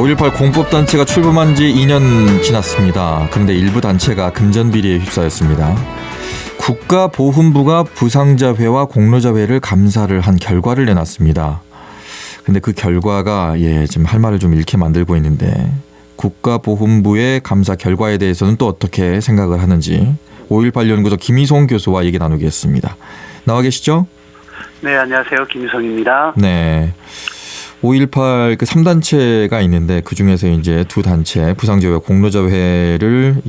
5.18 공법단체가 출범한 지 2년 지났습니다. 그런데 일부 단체가 금전비리에 휩싸였습니다. 국가보훈부가 부상자회와 공로자회를 감사를 한 결과를 내놨습니다. 근데 그 결과가 지금 할 말을 좀 잃게 만들고 있는데 국가보훈부의 감사 결과에 대해서는 또 어떻게 생각을 하는지 5.18 연구소 김희송 교수와 얘기 나누겠습니다. 나와 계시죠? 네, 안녕하세요. 김희성입니다. 네. 5.18 그 3단체가 있는데 그중에서 이제 두 단체 부상자회와 공로자회를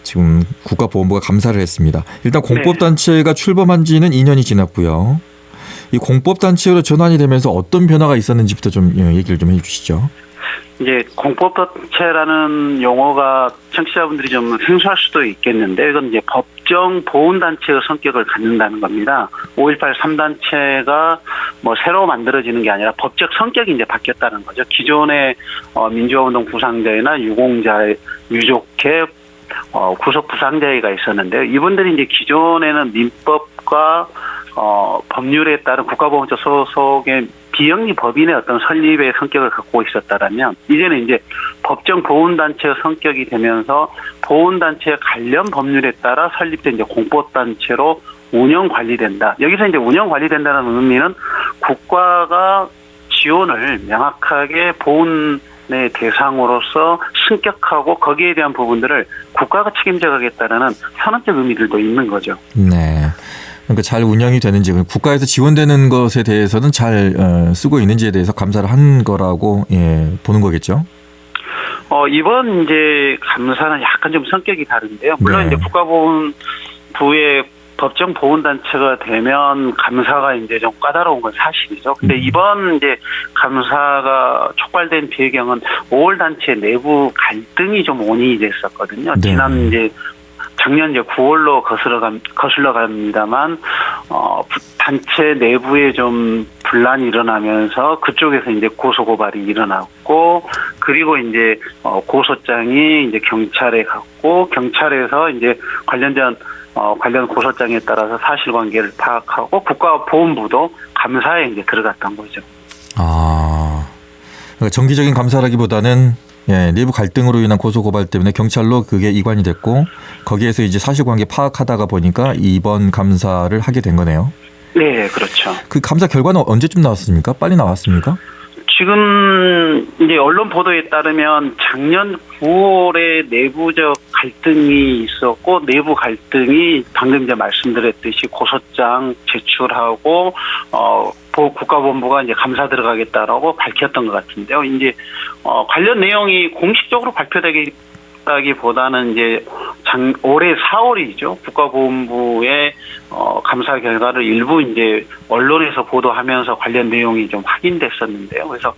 지금 국가보훈부가 감사를 했습니다. 일단 공법단체가 출범한 지는 2년이 지났고요. 이 공법단체로 전환이 되면서 어떤 변화가 있었는지부터 좀 얘기를 좀 해주시죠. 이제 공법단체라는 용어가 청취자분들이 좀 생소할 수도 있겠는데 이건 이제 법정 보훈단체의 성격을 갖는다는 겁니다. 5.18 3단체가 뭐 새로 만들어지는 게 아니라 법적 성격이 이제 바뀌었다는 거죠. 기존의 민주화운동 부상자회나 유공자, 유족회, 구속 부상자회가 있었는데요. 이분들이 이제 기존에는 민법과 법률에 따른 국가보훈처 소속의 비영리 법인의 어떤 설립의 성격을 갖고 있었다라면 이제는 이제 법정 보훈단체의 성격이 되면서 보훈단체의 관련 법률에 따라 설립된 이제 공법단체로 운영 관리된다. 여기서 이제 운영 관리된다는 의미는 국가가 지원을 명확하게 보훈의 대상으로서 신격하고 거기에 대한 부분들을 국가가 책임져 가겠다는 선언적 의미들도 있는 거죠. 네. 그러니까 잘 운영이 되는지 국가에서 지원되는 것에 대해서는 잘 쓰고 있는지에 대해서 감사를 한 거라고 보는 거겠죠. 이번 이제 감사는 약간 좀 성격이 다른데요. 물론 이제 국가보훈부의 법정 보훈단체가 되면 감사가 이제 좀 까다로운 건 사실이죠. 근데 이번 이제 감사가 촉발된 배경은 5월 단체 내부 갈등이 좀 원인이 됐었거든요. 지난 작년 9월로 거슬러 갑니다만, 단체 내부에 좀 분란이 일어나면서 그쪽에서 이제 고소고발이 일어났고, 그리고 이제, 고소장이 이제 경찰에 갔고, 경찰에서 이제 관련 고소장에 따라서 사실관계를 파악하고, 국가보훈부도 감사에 이제 들어갔던 거죠. 그러니까 정기적인 감사라기보다는 내부 갈등으로 인한 고소고발 때문에 경찰로 그게 이관이 됐고 거기에서 이제 사실관계 파악하다가 보니까 이번 감사를 하게 된 거네요. 네, 그렇죠. 그 감사 결과는 언제쯤 나왔습니까? 빨리 나왔습니까? 지금 이제 언론 보도에 따르면 작년 9월에 내부적 갈등이 있었고 내부 갈등이 방금 이제 말씀드렸듯이 고소장 제출하고 국가보훈부가 이제 감사 들어가겠다라고 밝혔던 것 같은데요. 이제 관련 내용이 공식적으로 발표되기보다는 이제 올해 4월이죠. 국가보훈부의 감사 결과를 일부 이제 언론에서 보도하면서 관련 내용이 좀 확인됐었는데요. 그래서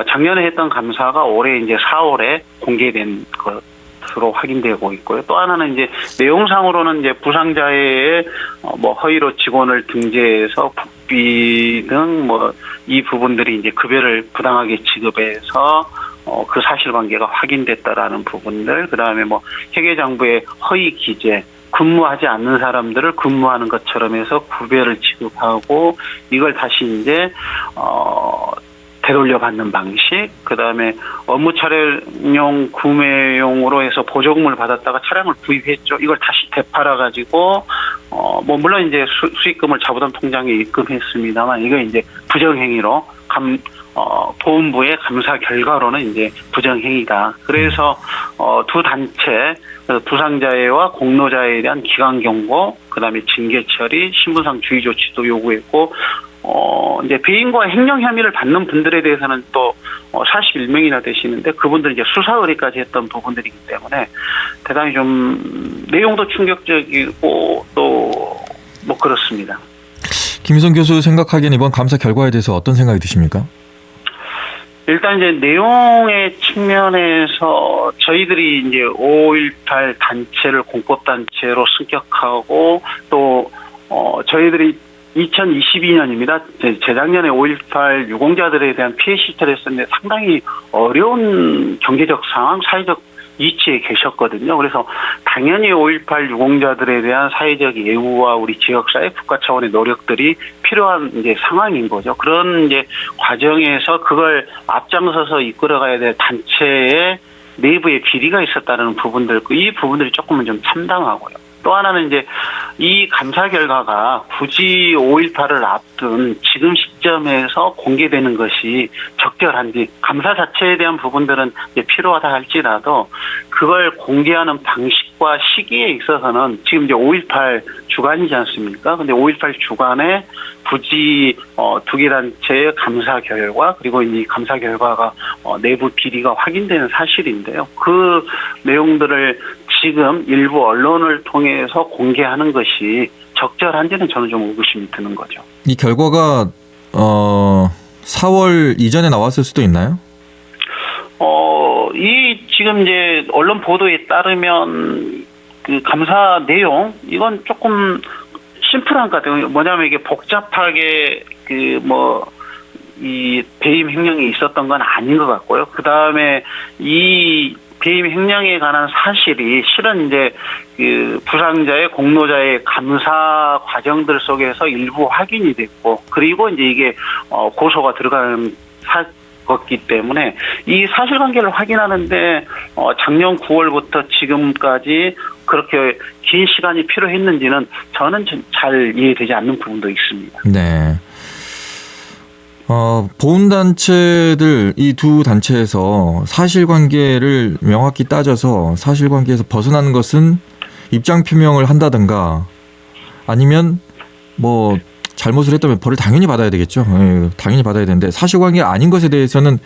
작년에 했던 감사가 올해 이제 4월에 공개된 것으로 확인되고 있고요. 또 하나는 이제 내용상으로는 이제 부상자의 허위로 직원을 등재해서 국비 등 이 부분들이 이제 급여를 부당하게 지급해서 그 사실관계가 확인됐다라는 부분들, 그다음에 회계장부의 허위 기재, 근무하지 않는 사람들을 근무하는 것처럼 해서 급여를 지급하고 이걸 다시 이제 되돌려 받는 방식, 그다음에 업무 차량용 구매용으로 해서 보조금을 받았다가 차량을 구입했죠. 이걸 다시 되팔아 가지고 물론 이제 수익금을 자부담 통장에 입금했습니다만 이거 이제 부정행위로 보훈부의 감사 결과로는 이제 부정행위다. 그래서 두 단체 부상자회와 공로자회에 대한 기강 경고, 그다음에 징계 처리, 신분상 주의 조치도 요구했고 이제 배임과 횡령 혐의를 받는 분들에 대해서는 또 41명이나 되시는데 그분들 이제 수사 의뢰까지 했던 부분들이기 때문에 대단히 좀 내용도 충격적이고 또 그렇습니다. 김희성 교수 생각하기엔 이번 감사 결과에 대해서 어떤 생각이 드십니까? 일단 이제 내용의 측면에서 저희들이 이제 5.18 단체를 공법단체로 승격하고 또 저희들이 2022년입니다. 재작년에 5.18 유공자들에 대한 피해 시설을 했었는데 상당히 어려운 경제적 상황, 사회적 위치에 계셨거든요. 그래서 당연히 5.18 유공자들에 대한 사회적 예우와 우리 지역사회 국가 차원의 노력들이 필요한 이제 상황인 거죠. 그런 이제 과정에서 그걸 앞장서서 이끌어가야 될 단체의 내부의 비리가 있었다는 부분들, 이 부분들이 조금은 좀 참담하고요. 또 하나는 이제 이 감사 결과가 굳이 5.18을 앞둔 지금 시점에서 공개되는 것이 적절한지, 감사 자체에 대한 부분들은 이제 필요하다 할지라도 그걸 공개하는 방식과 시기에 있어서는 지금 이제 5.18 주간이지 않습니까? 근데 5.18 주간에 굳이 두 개 단체의 감사 결과, 그리고 이 감사 결과가 내부 비리가 확인되는 사실인데요. 그 내용들을 지금 일부 언론을 통해서 공개하는 것이 적절한지는 저는 좀 의구심이 드는 거죠. 이 결과가 4월 이전에 나왔을 수도 있나요? 이 지금 이제 언론 보도에 따르면 그 감사 내용, 이건 조금 심플한 것 같아요. 뭐냐면 이게 복잡하게 이 배임 횡령이 있었던 건 아닌 것 같고요. 그 다음에 이 배임 횡령에 관한 사실이 실은 이제 그 부상자의 공로자의 감사 과정들 속에서 일부 확인이 됐고, 그리고 이제 이게 고소가 들어가는 것기 때문에 이 사실관계를 확인하는데 작년 9월부터 지금까지 그렇게 긴 시간이 필요했는지는 저는 잘 이해되지 않는 부분도 있습니다. 네. 보훈단체들, 이 두 단체에서 사실관계를 명확히 따져서 사실관계에서 벗어나는 것은 입장 표명을 한다든가, 아니면 뭐 잘못을 했다면 벌을 당연히 받아야 되겠죠. 예, 당연히 받아야 되는데 사실관계 아닌 것에 대해서는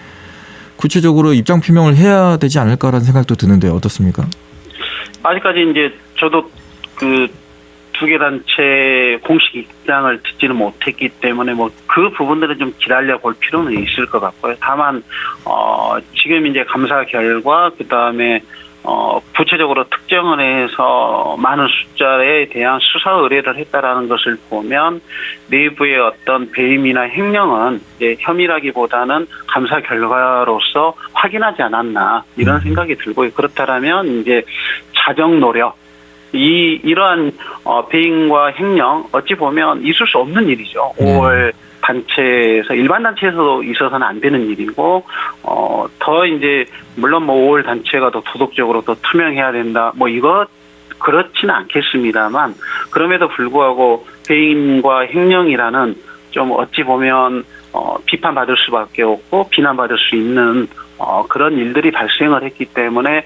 구체적으로 입장 표명을 해야 되지 않을까라는 생각도 드는데 어떻습니까? 아직까지 이제 저도 그 두 개 단체 공식 입장을 듣지는 못했기 때문에 그 부분들은 좀 기다려 볼 필요는 있을 것 같고요. 다만 지금 이제 감사 결과, 그 다음에 구체적으로 특정을 해서 많은 숫자에 대한 수사 의뢰를 했다라는 것을 보면 내부의 어떤 배임이나 횡령은 이제 혐의라기보다는 감사 결과로서 확인하지 않았나, 이런 생각이 들고요. 그렇다면 이제 자정 노력, 이러한 배임과 횡령, 어찌 보면 있을 수 없는 일이죠. 5월 단체에서, 일반 단체에서도 있어서는 안 되는 일이고, 더 이제 물론 5월 단체가 더 도덕적으로 더 투명해야 된다, 이거 그렇지는 않겠습니다만, 그럼에도 불구하고 배임과 횡령이라는 좀 어찌 보면 비판받을 수밖에 없고 비난받을 수 있는 그런 일들이 발생을 했기 때문에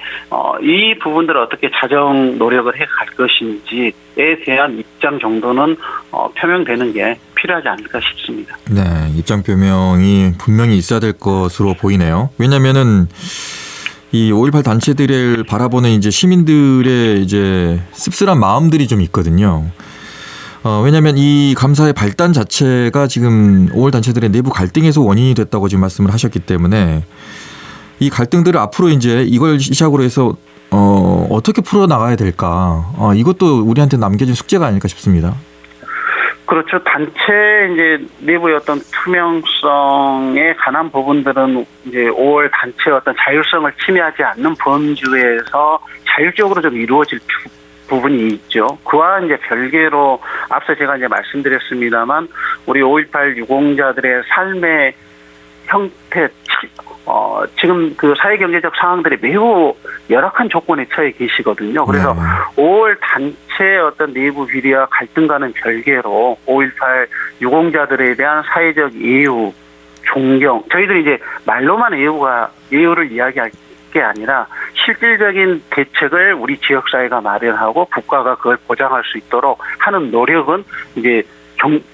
이 부분들을 어떻게 자정 노력을 해갈 것인지에 대한 입장 정도는 표명되는 게 필요하지 않을까 싶습니다. 네, 입장 표명이 분명히 있어야 될 것으로 보이네요. 왜냐하면은 이 5.18 단체들을 바라보는 이제 시민들의 이제 씁쓸한 마음들이 좀 있거든요. 왜냐하면 이 감사의 발단 자체가 지금 5월 단체들의 내부 갈등에서 원인이 됐다고 지금 말씀을 하셨기 때문에 이 갈등들을 앞으로 이제 이걸 시작으로 해서 어떻게 풀어 나가야 될까? 이것도 우리한테 남겨진 숙제가 아닐까 싶습니다. 그렇죠. 단체 이제 내부의 어떤 투명성에 관한 부분들은 이제 5월 단체의 어떤 자율성을 침해하지 않는 범주에서 자율적으로 좀 이루어질 부분이 있죠. 그와 이제 별개로 앞서 제가 이제 말씀드렸습니다만 우리 5.18 유공자들의 삶의 형태, 지금 그 사회경제적 상황들이 매우 열악한 조건에 처해 계시거든요. 그래서 5월 단체의 어떤 내부 비리와 갈등과는 별개로 5.18 유공자들에 대한 사회적 예우, 존경, 저희들이 이제 말로만 예우를 이야기할 게 아니라 실질적인 대책을 우리 지역사회가 마련하고 국가가 그걸 보장할 수 있도록 하는 노력은 이제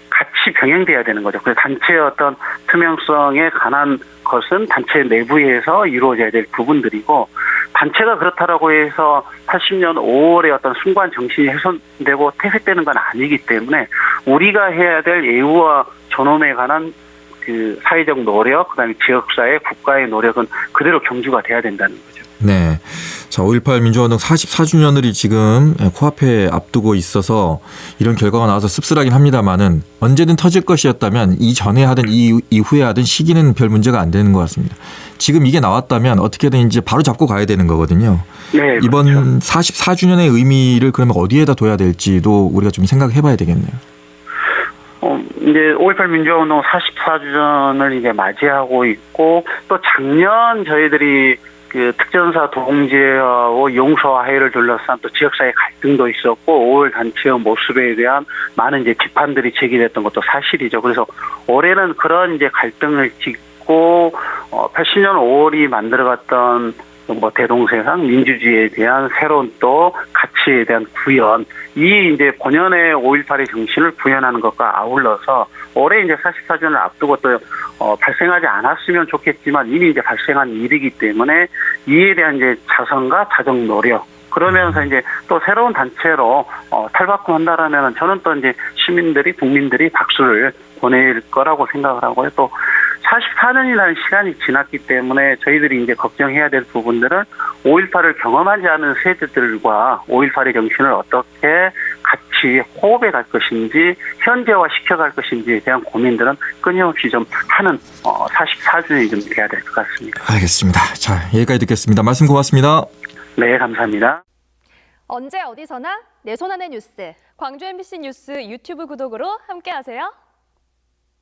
같이 병행돼야 되는 거죠. 그래서 단체의 어떤 투명성에 관한 것은 단체 내부에서 이루어져야 될 부분들이고, 단체가 그렇다라고 해서 80년 5월에 어떤 순관 정신이 훼손되고 퇴색되는 건 아니기 때문에 우리가 해야 될 예우와 존엄에 관한 그 사회적 노력, 그다음에 지역사회, 국가의 노력은 그대로 경주가 돼야 된다는 거죠. 네. 자, 5.18 민주화운동 44주년을 지금 코앞에 앞두고 있어서 이런 결과가 나와서 씁쓸하긴 합니다만은 언제든 터질 것이었다면 이전에 하든 이후에 하든 시기는 별 문제가 안 되는 것 같습니다. 지금 이게 나왔다면 어떻게든 이제 바로 잡고 가야 되는 거거든요. 네, 이번 그렇죠. 44주년의 의미를 그러면 어디에다 둬야 될지도 우리가 좀 생각해 봐야 되겠네요. 이제 5.18 민주화운동 44주년을 이제 맞이하고 있고, 또 작년 저희들이 그 특전사 동지와 용서와 화해를 둘러싼 또 지역사회 갈등도 있었고, 5월 단체의 모습에 대한 많은 이제 비판들이 제기됐던 것도 사실이죠. 그래서 올해는 그런 이제 갈등을 짚고 80년 5월이 만들어갔던 뭐 대동세상 민주주의에 대한 새로운 또 가치에 대한 구현, 이 이제 본연의 5.18의 정신을 구현하는 것과 아울러서 올해 이제 44주년을 앞두고 또 발생하지 않았으면 좋겠지만 이미 이제 발생한 일이기 때문에 이에 대한 이제 자성과 자정 노력, 그러면서 이제 또 새로운 단체로 탈바꿈한다라면 저는 또 이제 시민들이, 국민들이 박수를 보낼 거라고 생각을 하고요. 또 44년이라는 시간이 지났기 때문에 저희들이 이제 걱정해야 될 부분들은 5.18을 경험하지 않은 세대들과 5.18의 정신을 어떻게 같이 호흡해 갈 것인지, 현재화 시켜갈 것인지에 대한 고민들은 끊임없이 좀 하는 44주년이 좀 돼야 될 것 같습니다. 알겠습니다. 자, 여기까지 듣겠습니다. 말씀 고맙습니다. 네, 감사합니다. 언제 어디서나 내 손 안의 뉴스. 광주 MBC 뉴스 유튜브 구독으로 함께하세요.